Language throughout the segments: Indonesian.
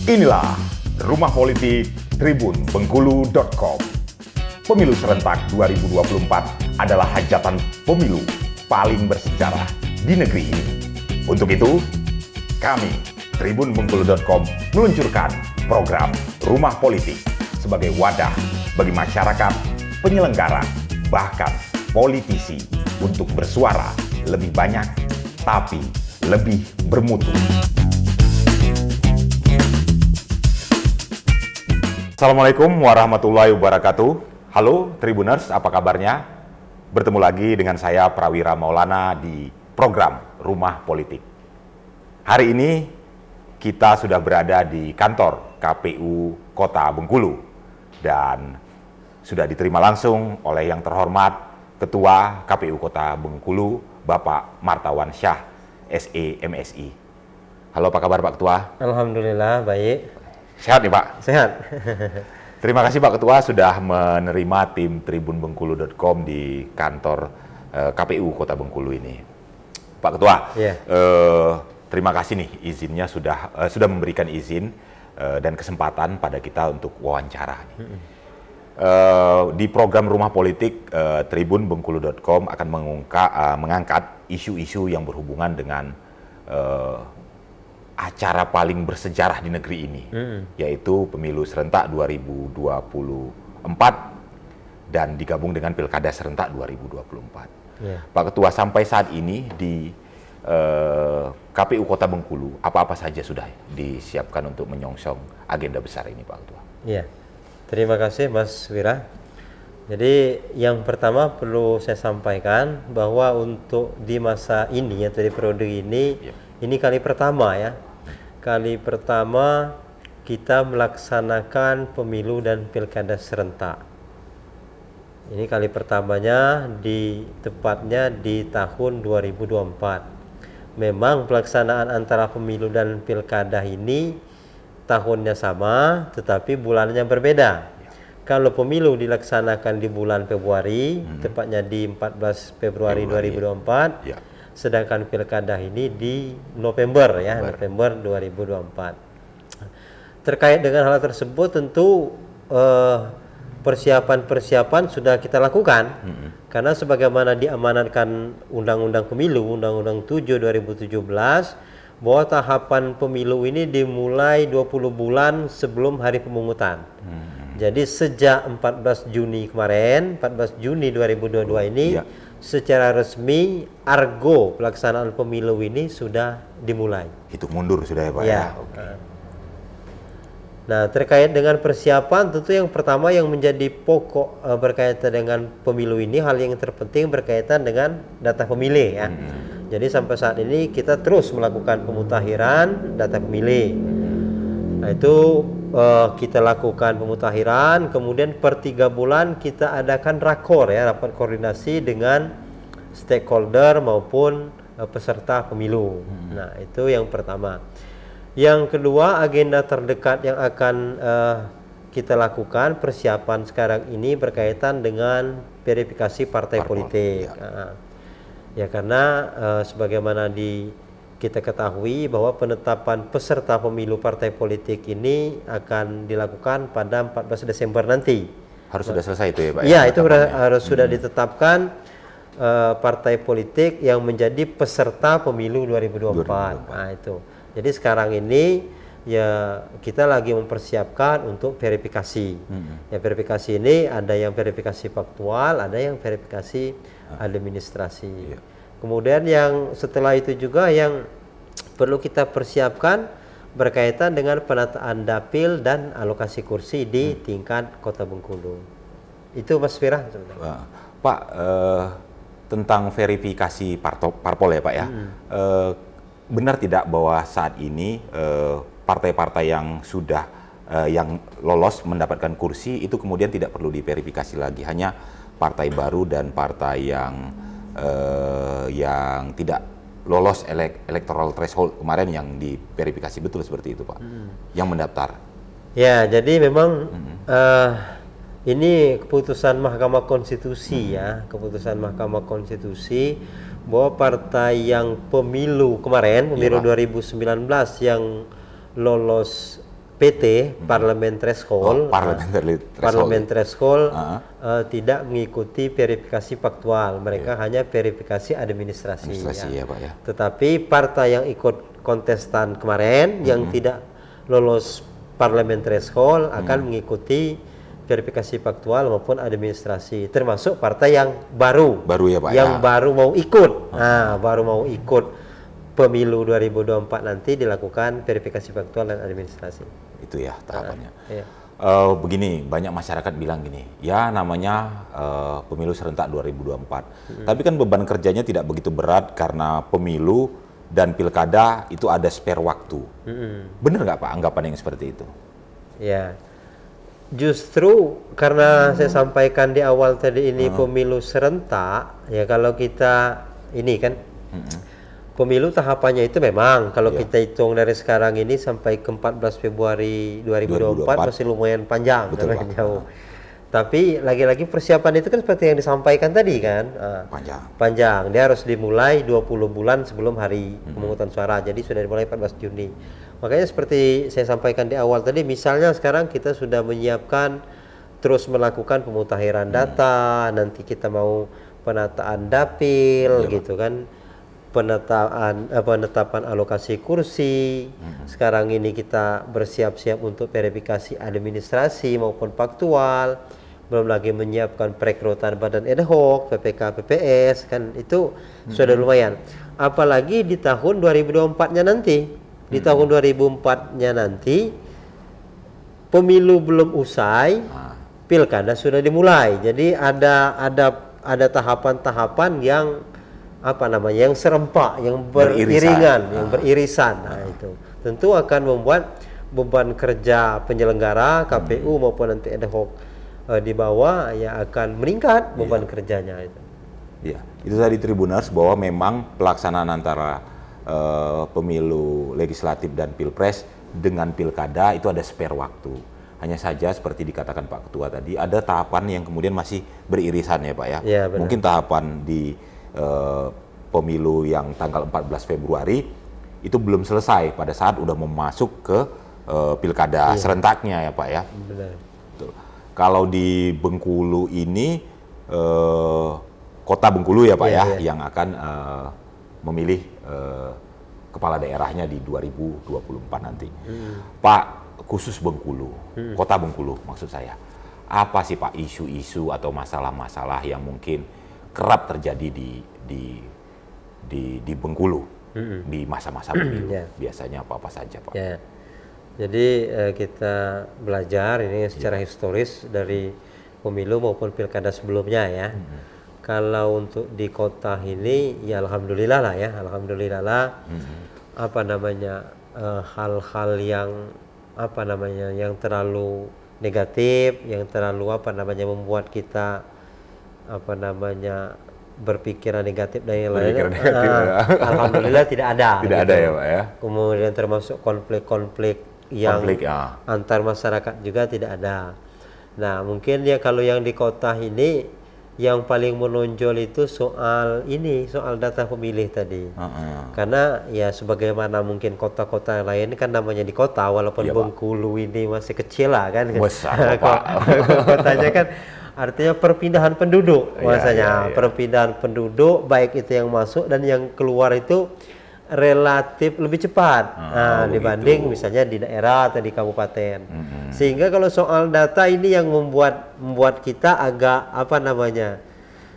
Inilah Rumah Politik tribunbengkulu.com. Pemilu serentak 2024 adalah hajatan pemilu paling bersejarah di negeri ini. Untuk itu, kami tribunbengkulu.com meluncurkan program Rumah Politik sebagai wadah bagi masyarakat, penyelenggara, bahkan politisi untuk bersuara lebih banyak tapi lebih bermutu. Assalamualaikum warahmatullahi wabarakatuh. Halo Tribuners, apa kabarnya? Bertemu lagi dengan saya Prawira Maulana di program Rumah Politik. Hari ini kita sudah berada di kantor KPU Kota Bengkulu dan sudah diterima langsung oleh yang terhormat Ketua KPU Kota Bengkulu, Bapak Martawan Syah, SE MSI. Halo, apa kabar Pak Ketua? Alhamdulillah, baik. Sehat nih Pak? Sehat. Terima kasih Pak Ketua sudah menerima tim tribunbengkulu.com di kantor KPU Kota Bengkulu ini. Pak Ketua, terima kasih nih izinnya sudah memberikan izin dan kesempatan pada kita untuk wawancara. Di program Rumah Politik tribunbengkulu.com akan mengangkat isu-isu yang berhubungan dengan acara paling bersejarah di negeri ini, yaitu Pemilu Serentak 2024 dan digabung dengan Pilkada Serentak 2024. Pak Ketua, sampai saat ini di KPU Kota Bengkulu, apa-apa saja sudah disiapkan untuk menyongsong agenda besar ini, Pak Ketua? Iya, terima kasih Mas Wira. Jadi yang pertama perlu saya sampaikan bahwa untuk di masa ini atau di periode ini, ini kali pertama ya. Kali pertama kita melaksanakan pemilu dan pilkada serentak. Ini kali pertamanya tepatnya di tahun 2024. Memang pelaksanaan antara pemilu dan pilkada ini tahunnya sama, tetapi bulannya berbeda. Kalau pemilu dilaksanakan di bulan Februari, tepatnya di 14 Februari 2024. Sedangkan pilkada ini di November 2024. Terkait dengan hal tersebut tentu persiapan sudah kita lakukan karena sebagaimana diamanatkan Undang-Undang Pemilu, Undang-Undang 7 2017 bahwa tahapan pemilu ini dimulai 20 bulan sebelum hari pemungutan. Jadi sejak 14 Juni kemarin, 14 Juni 2022 ini secara resmi argo pelaksanaan pemilu ini sudah dimulai. Hitung mundur sudah ya Pak? Ya. Nah, terkait dengan persiapan tentu yang pertama yang menjadi pokok berkaitan dengan pemilu ini, hal yang terpenting berkaitan dengan data pemilih ya. Jadi sampai saat ini kita terus melakukan pemutakhiran data pemilih. Nah, itu kita lakukan pemutakhiran, kemudian per 3 bulan kita adakan rakor ya, rapat koordinasi dengan stakeholder maupun peserta pemilu. Nah, itu yang pertama. Yang kedua, agenda terdekat yang akan kita lakukan persiapan sekarang ini berkaitan dengan verifikasi partai politik. Ya karena sebagaimana kita ketahui bahwa penetapan peserta pemilu partai politik ini akan dilakukan pada 14 Desember nanti. Harus sudah selesai itu ya Pak? Iya, itu harus sudah ditetapkan partai politik yang menjadi peserta pemilu 2024. Nah itu. Jadi sekarang ini ya kita lagi mempersiapkan untuk verifikasi. Ya verifikasi ini ada yang verifikasi faktual, ada yang verifikasi administrasi. Kemudian yang setelah itu juga yang perlu kita persiapkan berkaitan dengan penataan dapil dan alokasi kursi di tingkat Kota Bengkulu. Itu Mas Firah sebenarnya. Pak, tentang verifikasi parpol ya Pak ya. Benar tidak bahwa saat ini partai-partai yang sudah yang lolos mendapatkan kursi itu kemudian tidak perlu diverifikasi lagi, hanya partai baru dan partai yang tidak lolos electoral threshold kemarin yang diverifikasi, betul seperti itu Pak? Yang mendaftar. Ya, jadi memang ini keputusan Mahkamah Konstitusi ya, keputusan Mahkamah Konstitusi bahwa partai yang pemilu kemarin, pemilu 2019 yang lolos PT parlemen threshold, parlemen threshold tidak mengikuti verifikasi faktual, mereka hanya verifikasi administrasi ya. Ya, Pak, ya. Tetapi partai yang ikut kontestan kemarin yang tidak lolos parlemen threshold akan mengikuti verifikasi faktual maupun administrasi, termasuk partai yang baru ya, Pak, yang baru mau ikut, baru mau ikut pemilu 2024 nanti dilakukan verifikasi faktual dan administrasi. Itu ya tahapannya. Iya. Begini, banyak masyarakat bilang gini, ya namanya pemilu serentak 2024. Tapi kan beban kerjanya tidak begitu berat karena pemilu dan pilkada itu ada spare waktu. Benar nggak Pak anggapan yang seperti itu? Ya, justru karena saya sampaikan di awal tadi ini pemilu serentak, ya kalau kita ini kan pemilu tahapannya itu memang kalau kita hitung dari sekarang ini sampai ke 14 Februari 2024 masih lumayan panjang, lumayan jauh. Tapi lagi-lagi persiapan itu kan seperti yang disampaikan tadi kan, panjang. Dia harus dimulai 20 bulan sebelum hari pemungutan suara. Jadi sudah dimulai 14 Juni. Makanya seperti saya sampaikan di awal tadi, misalnya sekarang kita sudah menyiapkan terus melakukan pemutahiran data, nanti kita mau penataan dapil gitu kan. Penetapan alokasi kursi. Sekarang ini kita bersiap-siap untuk verifikasi administrasi maupun faktual. Belum lagi menyiapkan perekrutan badan ad hoc, PPK, PPS, kan itu sudah lumayan. Apalagi di tahun 2024-nya nanti. Di tahun 2004-nya nanti pemilu belum usai, pilkada sudah dimulai. Jadi ada tahapan-tahapan yang yang serempak, yang beriringan, yang beririsan. Nah, itu tentu akan membuat beban kerja penyelenggara KPU maupun nanti ad hoc di bawah ya akan meningkat beban kerjanya itu. Iya, itu tadi Tribuners bahwa memang pelaksanaan antara pemilu legislatif dan pilpres dengan pilkada itu ada spare waktu. Hanya saja seperti dikatakan Pak Ketua tadi, ada tahapan yang kemudian masih beririsan ya Pak ya. Ya, mungkin tahapan di pemilu yang tanggal 14 Februari itu belum selesai pada saat udah mau masuk ke pilkada serentaknya ya Pak ya. Benar. Betul. Kalau di Bengkulu ini kota Bengkulu ya Pak yang akan memilih kepala daerahnya di 2024 nanti. Pak, khusus Bengkulu, kota Bengkulu maksud saya, apa sih Pak isu-isu atau masalah-masalah yang mungkin kerap terjadi di Bengkulu di masa-masa pemilu? Biasanya apa-apa saja Pak? Ya. Jadi kita belajar ini secara historis dari pemilu maupun pilkada sebelumnya ya. Kalau untuk di kota ini ya alhamdulillah lah ya, alhamdulillah lah. Hal-hal yang yang terlalu negatif, yang terlalu membuat kita berpikiran negatif dan yang lain. Alhamdulillah tidak ada. Tidak ada ya Pak ya. Kemudian termasuk konflik-konflik yang antar masyarakat juga tidak ada. Nah mungkin ya kalau yang di kota ini yang paling menonjol itu soal data pemilih tadi. Karena ya sebagaimana mungkin kota-kota lain kan namanya di kota, walaupun Bengkulu ini masih kecil lah kan. Besar Pak. Kotanya kan artinya perpindahan penduduk, perpindahan penduduk baik itu yang masuk dan yang keluar itu relatif lebih cepat dibanding misalnya di daerah atau di kabupaten. Sehingga kalau soal data ini yang membuat kita agak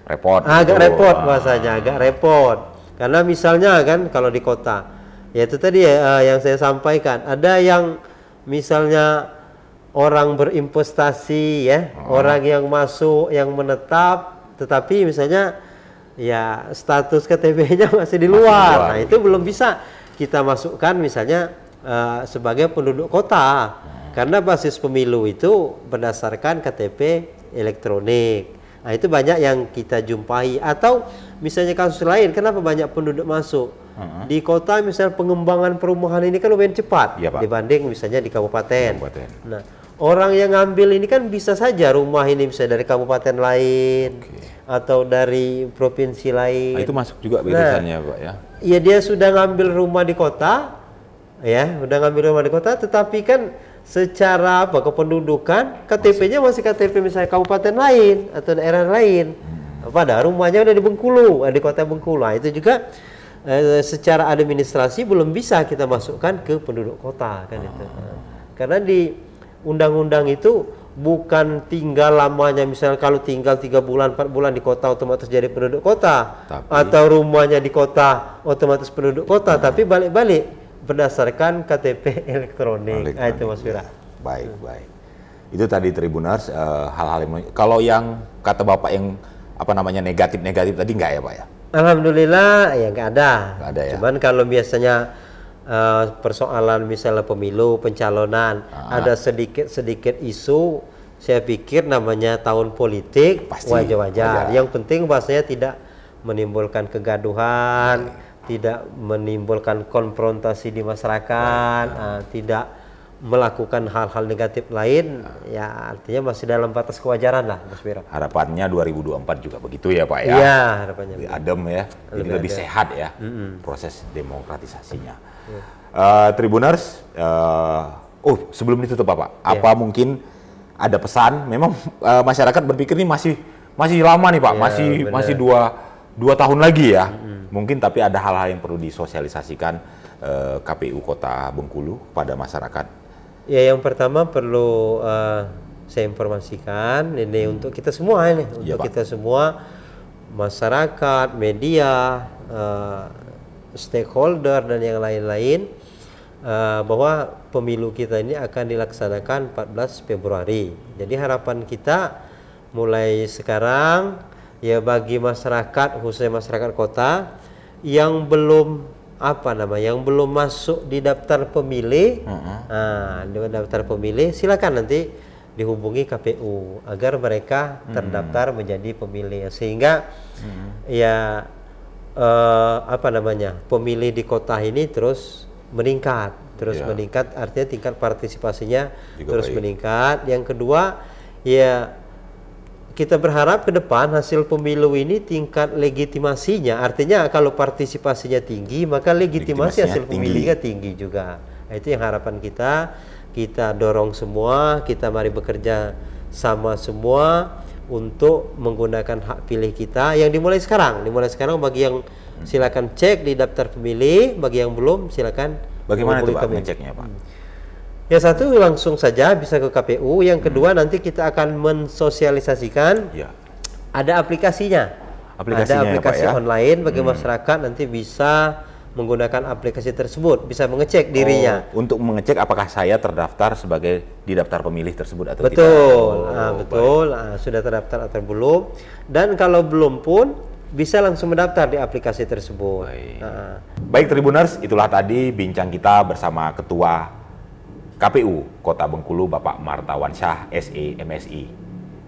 repot. Agak repot bahasanya, agak repot. Karena misalnya kan kalau di kota, ya itu tadi yang saya sampaikan, ada yang misalnya orang berinvestasi ya, orang yang masuk, yang menetap, tetapi misalnya ya status KTP-nya masih di luar. Nah, itu belum bisa kita masukkan misalnya sebagai penduduk kota. Karena basis pemilu itu berdasarkan KTP elektronik. Nah, itu banyak yang kita jumpai. Atau misalnya kasus lain, kenapa banyak penduduk masuk? Di kota misalnya pengembangan perumahan ini kan lumayan cepat dibanding misalnya di kabupaten. Nah, orang yang ngambil ini kan bisa saja rumah ini bisa dari kabupaten lain atau dari provinsi lain. Nah, itu masuk juga irisannya Pak ya? Iya, dia sudah ngambil rumah di kota, tetapi kan secara apa kependudukan KTP-nya masih KTP misalnya kabupaten lain atau daerah lain. Padahal rumahnya udah di Bengkulu, di kota Bengkulu. Nah, itu juga secara administrasi belum bisa kita masukkan ke penduduk kota kan itu. Karena di undang-undang itu bukan tinggal lamanya, misalnya kalau tinggal 3 bulan 4 bulan di kota otomatis jadi penduduk kota, atau rumahnya di kota otomatis penduduk kota, tapi balik-balik berdasarkan KTP elektronik. Nah, itu Mas Wira. Baik. Itu tadi Tribuners hal-hal yang kalau yang kata Bapak yang apa namanya negatif tadi nggak ya Pak ya? Alhamdulillah ya nggak ada. Nggak ada ya. Cuman kalau biasanya persoalan misalnya pemilu pencalonan ada sedikit isu, saya pikir namanya tahun politik wajar-wajar. Yang penting bahasanya tidak menimbulkan kegaduhan, tidak menimbulkan konfrontasi di masyarakat, tidak melakukan hal-hal negatif lain, ya artinya masih dalam batas kewajaran lah, Mas Wira. Harapannya 2024 juga begitu ya Pak ya? Iya, harapannya. Lebih adem ya, jadi lebih sehat ya proses demokratisasinya. Tribuners, sebelum ditutup Pak, apa mungkin ada pesan? Memang masyarakat berpikir ini masih lama nih Pak, masih dua tahun lagi ya, mungkin, tapi ada hal-hal yang perlu disosialisasikan KPU Kota Bengkulu pada masyarakat. Ya, yang pertama perlu saya informasikan ini untuk kita semua ini, untuk kita semua masyarakat, media, stakeholder dan yang lain-lain, bahwa pemilu kita ini akan dilaksanakan 14 Februari. Jadi harapan kita mulai sekarang ya bagi masyarakat, khususnya masyarakat kota yang belum yang belum masuk di daftar pemilih, di daftar pemilih, silakan nanti dihubungi KPU agar mereka terdaftar menjadi pemilih, sehingga pemilih di kota ini terus meningkat, artinya tingkat partisipasinya juga terus meningkat. Yang kedua, ya kita berharap ke depan hasil pemilu ini tingkat legitimasinya, artinya kalau partisipasinya tinggi maka legitimasi hasil pemilihnya tinggi juga. Nah, itu yang harapan kita dorong semua, kita mari bekerja sama semua untuk menggunakan hak pilih kita yang dimulai sekarang. Bagi yang silakan cek di daftar pemilih, bagi yang belum silakan. Bagaimana itu Pak ngeceknya Pak? Ya, satu langsung saja bisa ke KPU. Yang kedua nanti kita akan mensosialisasikan. Ada aplikasinya. Ada aplikasi online bagi masyarakat nanti bisa menggunakan aplikasi tersebut, bisa mengecek dirinya. Untuk mengecek apakah saya terdaftar sebagai di daftar pemilih tersebut atau tidak. Betul. Sudah terdaftar atau belum. Dan kalau belum pun bisa langsung mendaftar di aplikasi tersebut. Baik Tribuners, itulah tadi bincang kita bersama Ketua KPU Kota Bengkulu Bapak Martawan Syah SE MSI.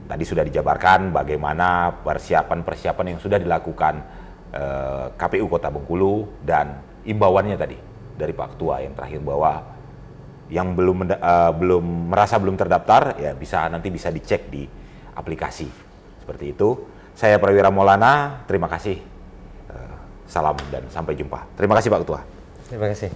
Tadi sudah dijabarkan bagaimana persiapan yang sudah dilakukan KPU Kota Bengkulu, dan imbauannya tadi dari Pak Ketua yang terakhir bahwa yang belum terdaftar ya nanti bisa dicek di aplikasi. Seperti itu. Saya Prawira Maulana, terima kasih. Salam dan sampai jumpa. Terima kasih Pak Ketua. Terima kasih.